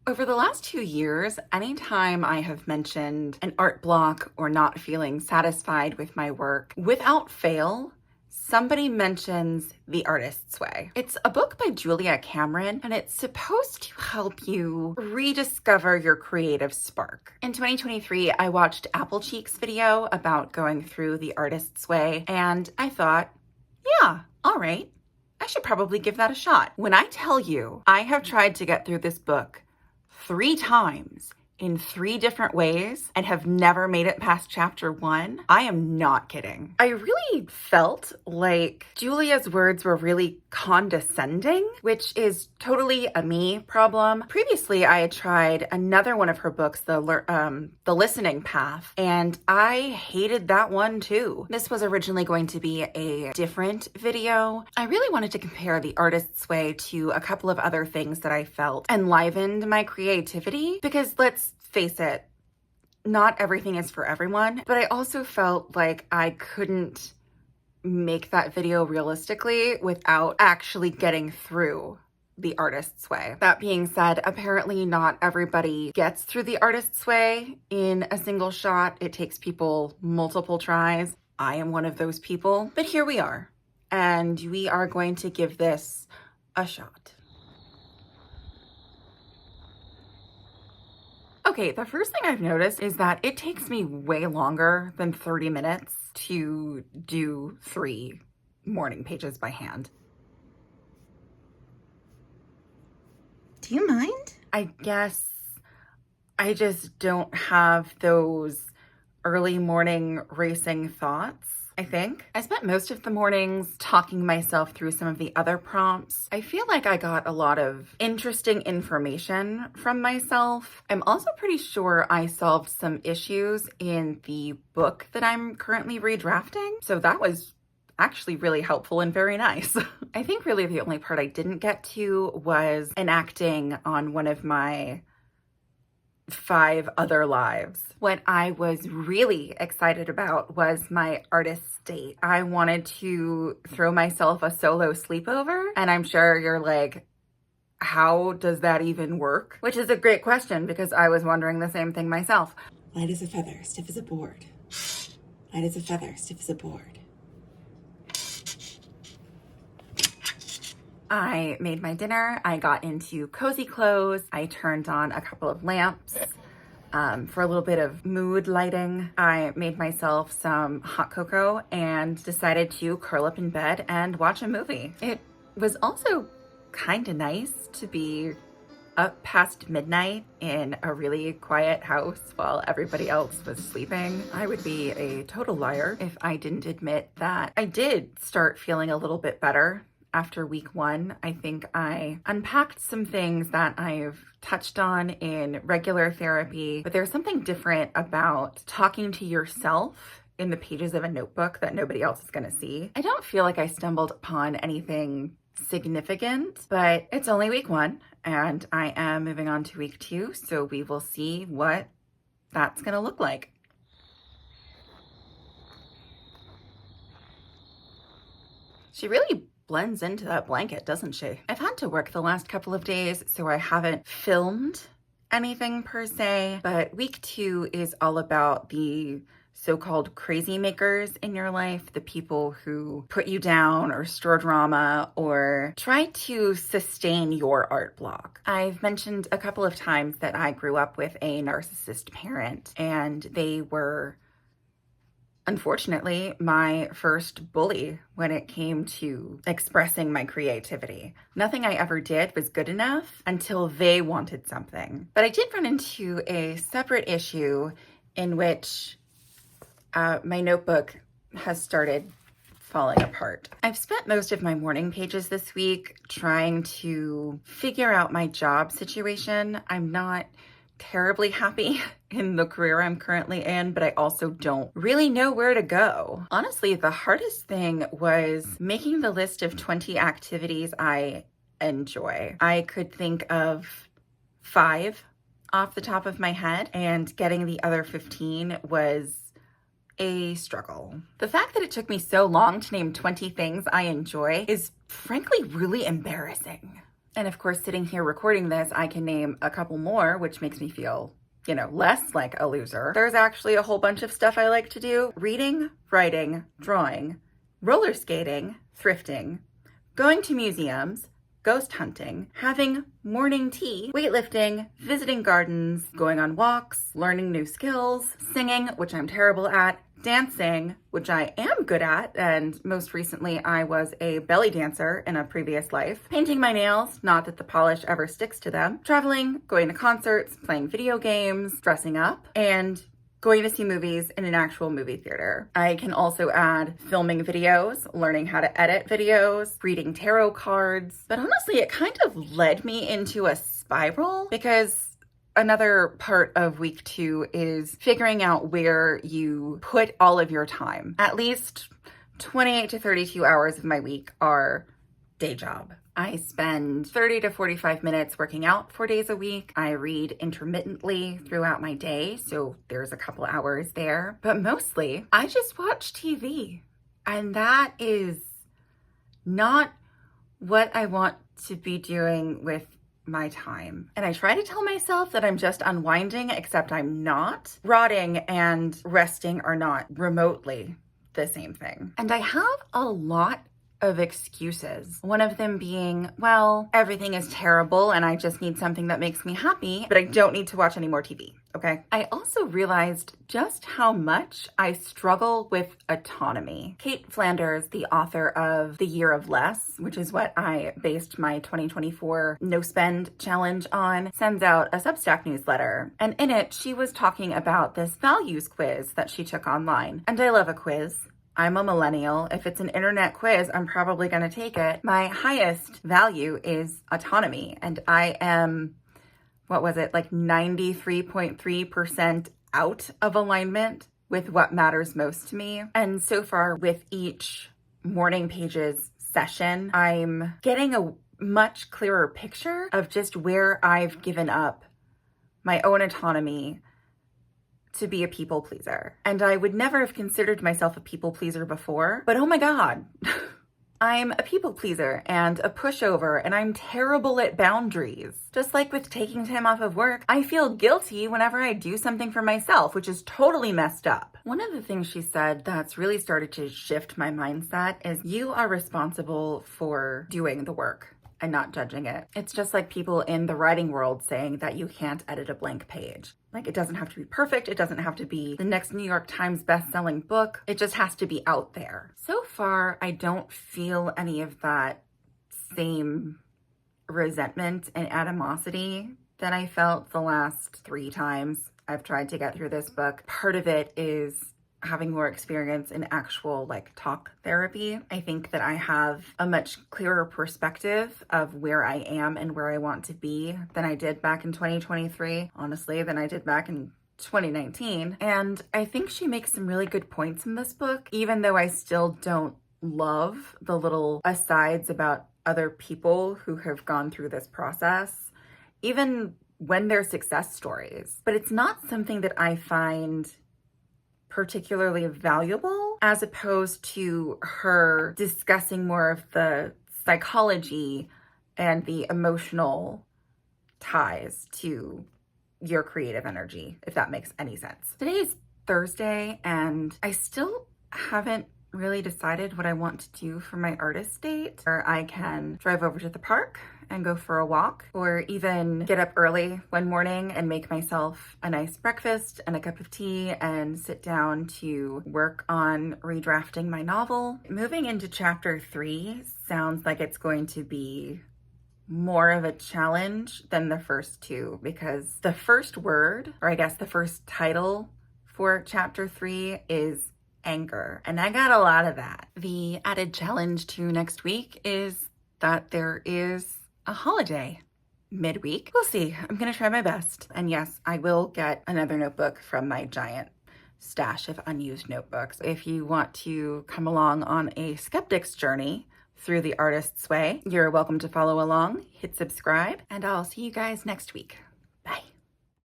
Over the last 2 years, anytime I have mentioned an art block or not feeling satisfied with my work, without fail, somebody mentions The Artist's Way. It's a book by Julia Cameron, and it's supposed to help you rediscover your creative spark. In 2023, I watched Applecheek's video about going through The Artist's Way, and I thought, yeah, all right, I should probably give that a shot. When I tell you I have tried to get through this book 3 times in 3 different ways and have never made it past chapter 1, I am not kidding. I really felt like Julia's words were really condescending, which is totally a me problem. Previously, I had tried another one of her books, The Listening Path, and I hated that one too. This was originally going to be a different video. I really wanted to compare The Artist's Way to a couple of other things that I felt enlivened my creativity, because let's face it, not everything is for everyone, but I also felt like I couldn't make that video realistically without actually getting through The Artist's Way. That being said, apparently not everybody gets through The Artist's Way in a single shot. It takes people multiple tries. I am one of those people, but here we are, and we are going to give this a shot. Okay, the first thing I've noticed is that it takes me way longer than 30 minutes to do 3 morning pages by hand. Do you mind? I guess I just don't have those early morning racing thoughts. I think I spent most of the mornings talking myself through some of the other prompts. I feel like I got a lot of interesting information from myself. I'm also pretty sure I solved some issues in the book that I'm currently redrafting. So that was actually really helpful and very nice. I think really the only part I didn't get to was enacting on one of my 5 other lives. What I was really excited about was my artist date. I wanted to throw myself a solo sleepover, and I'm sure you're like, how does that even work? Which is a great question, because I was wondering the same thing myself. Light as a feather, stiff as a board. Light as a feather, stiff as a board. I made my dinner, I got into cozy clothes, I turned on a couple of lamps for a little bit of mood lighting. I made myself some hot cocoa and decided to curl up in bed and watch a movie. It was also kind of nice to be up past midnight in a really quiet house while everybody else was sleeping. I would be a total liar if I didn't admit that I did start feeling a little bit better. After week 1, I think I unpacked some things that I've touched on in regular therapy, but there's something different about talking to yourself in the pages of a notebook that nobody else is gonna see. I don't feel like I stumbled upon anything significant, but it's only week 1 and I am moving on to week 2, so we will see what that's gonna look like. She really blends into that blanket, doesn't she? I've had to work the last couple of days, so I haven't filmed anything per se, but week 2 is all about the so-called crazy makers in your life, the people who put you down or store drama or try to sustain your art block. I've mentioned a couple of times that I grew up with a narcissist parent, and they were unfortunately my first bully when it came to expressing my creativity. Nothing I ever did was good enough until they wanted something. But I did run into a separate issue in which my notebook has started falling apart. I've spent most of my morning pages this week trying to figure out my job situation. I'm not terribly happy in the career I'm currently in, but I also don't really know where to go. Honestly, the hardest thing was making the list of 20 activities I enjoy. I could think of 5 off the top of my head, and getting the other 15 was a struggle. The fact that it took me so long to name 20 things I enjoy is frankly really embarrassing. And of course, sitting here recording this, I can name a couple more, which makes me feel, less like a loser. There's actually a whole bunch of stuff I like to do: reading, writing, drawing, roller skating, thrifting, going to museums, ghost hunting, having morning tea, weightlifting, visiting gardens, going on walks, learning new skills, singing, which I'm terrible at, dancing, which I am good at, and most recently I was a belly dancer in a previous life, painting my nails, not that the polish ever sticks to them, traveling, going to concerts, playing video games, dressing up, and going to see movies in an actual movie theater. I can also add filming videos, learning how to edit videos, reading tarot cards. But honestly, it kind of led me into a spiral, because another part of week 2 is figuring out where you put all of your time. At least 28 to 32 hours of my week are day job. I spend 30 to 45 minutes working out 4 days a week. I read intermittently throughout my day, so there's a couple hours there. But mostly, I just watch TV. And that is not what I want to be doing with my time. And I try to tell myself that I'm just unwinding, except I'm not. Rotting and resting are not remotely the same thing. And I have a lot of excuses. One of them being, well, everything is terrible and I just need something that makes me happy, but I don't need to watch any more TV, okay? I also realized just how much I struggle with autonomy. Kate Flanders, the author of The Year of Less, which is what I based my 2024 No Spend challenge on, sends out a Substack newsletter. And in it, she was talking about this values quiz that she took online. And I love a quiz. I'm a millennial. If it's an internet quiz, I'm probably going to take it. My highest value is autonomy. And I am, 93.3% out of alignment with what matters most to me. And so far with each morning pages session, I'm getting a much clearer picture of just where I've given up my own autonomy to be a people pleaser. And I would never have considered myself a people pleaser before, but oh my God, I'm a people pleaser and a pushover, and I'm terrible at boundaries. Just like with taking time off of work, I feel guilty whenever I do something for myself, which is totally messed up. One of the things she said that's really started to shift my mindset is you are responsible for doing the work and not judging it. It's just like people in the writing world saying that you can't edit a blank page. Like, it doesn't have to be perfect. It doesn't have to be the next New York Times best-selling book. It just has to be out there. So far, I don't feel any of that same resentment and animosity that I felt the last 3 times I've tried to get through this book. Part of it is having more experience in actual talk therapy. I think that I have a much clearer perspective of where I am and where I want to be than I did back in 2023, honestly, than I did back in 2019. And I think she makes some really good points in this book, even though I still don't love the little asides about other people who have gone through this process, even when they're success stories. But it's not something that I find particularly valuable, as opposed to her discussing more of the psychology and the emotional ties to your creative energy, if that makes any sense. Today is Thursday, and I still haven't really decided what I want to do for my artist date. Or I can drive over to the park and go for a walk, or even get up early one morning and make myself a nice breakfast and a cup of tea and sit down to work on redrafting my novel. Moving into chapter 3 sounds like it's going to be more of a challenge than the first 2, because the first word, or I guess the first title for chapter 3 is anger, and I got a lot of that. The added challenge to next week is that there is a holiday midweek. We'll see. I'm gonna try my best. And yes, I will get another notebook from my giant stash of unused notebooks. If you want to come along on a skeptic's journey through the artist's way, you're welcome to follow along, hit subscribe, and I'll see you guys next week.